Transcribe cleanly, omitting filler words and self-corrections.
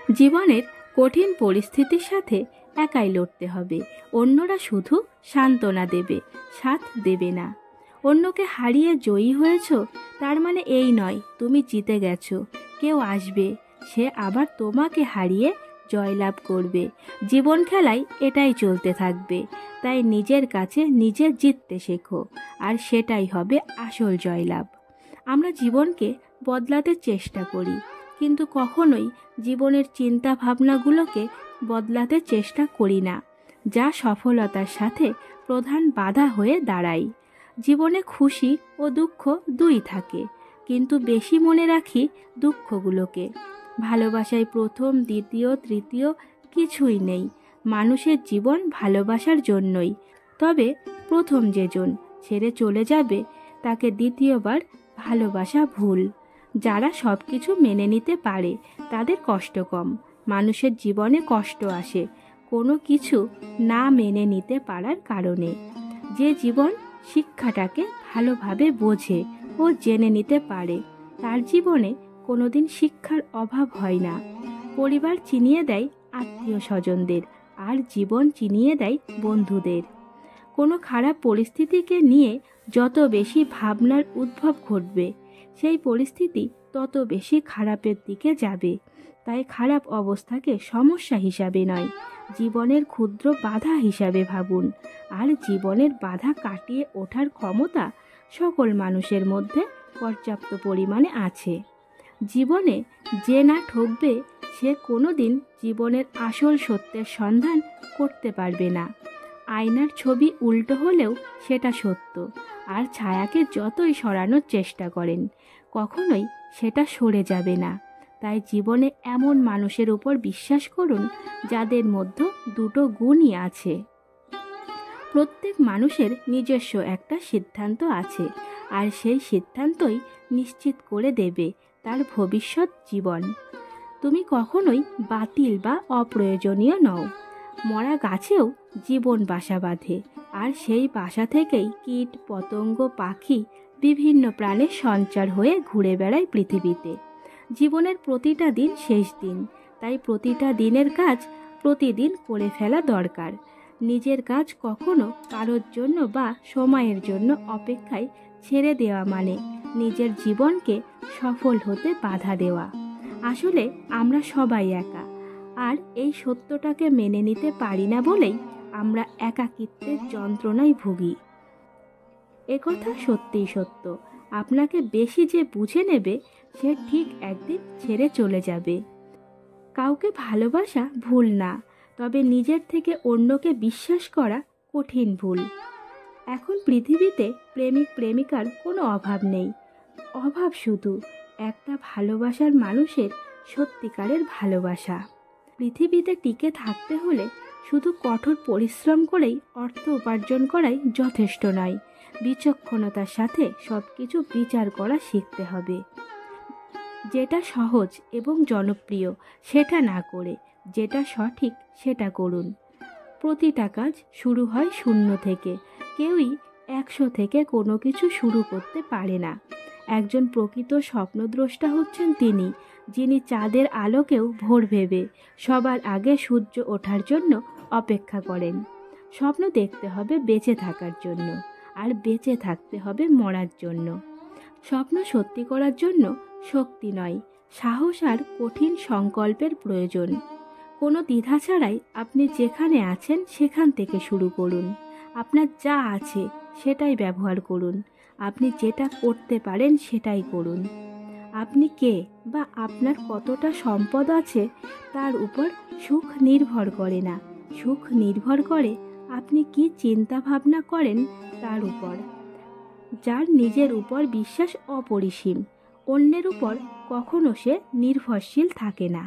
জীবনের কঠিন পরিস্থিতির সাথে একাই লড়তে হবে। অন্যরা শুধু সান্ত্বনা দেবে, সাথ দেবে না। অন্যকে হারিয়ে জয়ী হয়েছ তার মানে এই নয় তুমি জিতে গেছো। কেউ আসবে, সে আবার তোমাকে হারিয়ে জয়লাভ করবে। জীবন খেলায় এটাই চলতে থাকবে। তাই নিজের কাছে নিজে জিততে শেখো, আর সেটাই হবে আসল জয়লাভ। আমরা জীবনকে বদলাতে চেষ্টা করি, কিন্তু কখনোই জীবনের চিন্তা ভাবনাগুলোকে বদলাতে চেষ্টা করি না, যা সফলতার সাথে প্রধান বাধা হয়ে দাঁড়ায়। জীবনে খুশি ও দুঃখ দুই থাকে, কিন্তু বেশি মনে রাখি দুঃখগুলোকে। ভালোবাসায় প্রথম, দ্বিতীয়, তৃতীয় কিছুই নেই। মানুষের জীবন ভালোবাসার জন্যই। তবে প্রথম যেজন ছেড়ে চলে যাবে তাকে দ্বিতীয়বার ভালোবাসা ভুল। যারা সব কিছু মেনে নিতে পারে তাদের কষ্ট কম। মানুষের জীবনে কষ্ট আসে কোনো কিছু না মেনে নিতে পারার কারণে। যে জীবন শিক্ষাটাকে ভালোভাবে বোঝে ও জেনে নিতে পারে তার জীবনে কোনোদিন শিক্ষার অভাব হয় না। পরিবার চিনিয়ে দেয় আত্মীয় স্বজনদের, আর জীবন চিনিয়ে দেয় বন্ধুদের। কোনো খারাপ পরিস্থিতিকে নিয়ে যত বেশি ভাবনার উদ্ভব ঘটবে, সেই পরিস্থিতি তত বেশি খারাপের দিকে যাবে। তাই খারাপ অবস্থাকে সমস্যা হিসাবে নয়, জীবনের ক্ষুদ্র বাধা হিসাবে ভাবুন। আর জীবনের বাধা কাটিয়ে ওঠার ক্ষমতা সকল মানুষের মধ্যে পর্যাপ্ত পরিমাণে আছে। জীবনে যে না ঠকবে সে কোনোদিন জীবনের আসল সত্যের সন্ধান করতে পারবে না। আয়নার ছবি উল্টো হলেও সেটা সত্য, আর ছায়াকে যতই সরানোর চেষ্টা করেন কখনোই সেটা সরে যাবে না। তাই জীবনে এমন মানুষের উপর বিশ্বাস করুন যাদের মধ্যে দুটো গুণই আছে। প্রত্যেক মানুষের নিজস্ব একটা সিদ্ধান্ত আছে, আর সেই সিদ্ধান্তই নিশ্চিত করে দেবে তার ভবিষ্যৎ জীবন। তুমি কখনোই বাতিল বা অপ্রয়োজনীয় নও। মরা গাছেও জীবন বাসা বাঁধে, আর সেই বাসা থেকেই কীট, পতঙ্গ, পাখি বিভিন্ন প্রাণের সঞ্চার হয়ে ঘুরে বেড়ায় পৃথিবীতে। জীবনের প্রতিটা দিন শেষ দিন, তাই প্রতিটা দিনের কাজ প্রতিদিন করে ফেলা দরকার। নিজের কাজ কখনো কারোর জন্য বা সময়ের জন্য অপেক্ষায় ছেড়ে দেওয়া মানে নিজের জীবনকে সফল হতে বাধা দেওয়া। আসলে আমরা সবাই একা, আর এই সত্যটাকে মেনে নিতে পারি না বলেই আমরা একাকিত্বের যন্ত্রণায় ভুগি। একথা সত্যিই সত্য। আপনাকে বেশি যে বুঝে নেবে সে ঠিক একদিন ছেড়ে চলে যাবে। কাউকে ভালোবাসা ভুল না, তবে নিজের থেকে অন্যকে বিশ্বাস করা কঠিন ভুল। এখন পৃথিবীতে প্রেমিক প্রেমিকার কোনো অভাব নেই। অভাব শুধু একটা ভালোবাসার মানুষের সত্যিকারের ভালোবাসা। পৃথিবীতে টিকে থাকতে হলে শুধু কঠোর পরিশ্রম করেই অর্থ উপার্জন করাই যথেষ্ট নয়। বিচক্ষণতার সাথে সব কিছু বিচার করা শিখতে হবে। যেটা সহজ এবং জনপ্রিয় সেটা না করে যেটা সঠিক সেটা করুন। প্রতিটা কাজ শুরু হয় শূন্য থেকে। কেউই 100 থেকে কোনো কিছু শুরু করতে পারে না। একজন প্রকৃত স্বপ্নদ্রষ্টা হচ্ছেন তিনি, যিনি চাঁদের আলোকেও ভোর ভেবে সবার আগে সূর্য ওঠার জন্য অপেক্ষা করেন। স্বপ্ন দেখতে হবে বেঁচে থাকার জন্য, আর বেঁচে থাকতে হবে মরার জন্য। স্বপ্ন সত্যি করার জন্য শক্তি নয়, সাহস আর কঠিন সংকল্পের প্রয়োজন। কোনো দ্বিধা ছাড়াই আপনি যেখানে আছেন সেখান থেকে শুরু করুন। আপনার যা আছে সেটাই ব্যবহার করুন। আপনি যেটা করতে পারেন সেটাই করুন। আপনি কে বা আপনার কতটা সম্পদ আছে তার উপর সুখ নির্ভর করে না। সুখ নির্ভর করে আপনি কি চিন্তা ভাবনা করেন তার উপর। যার নিজের উপর বিশ্বাস অপরিসীম, অন্যের উপর কখনো সে নির্ভরশীল থাকে না।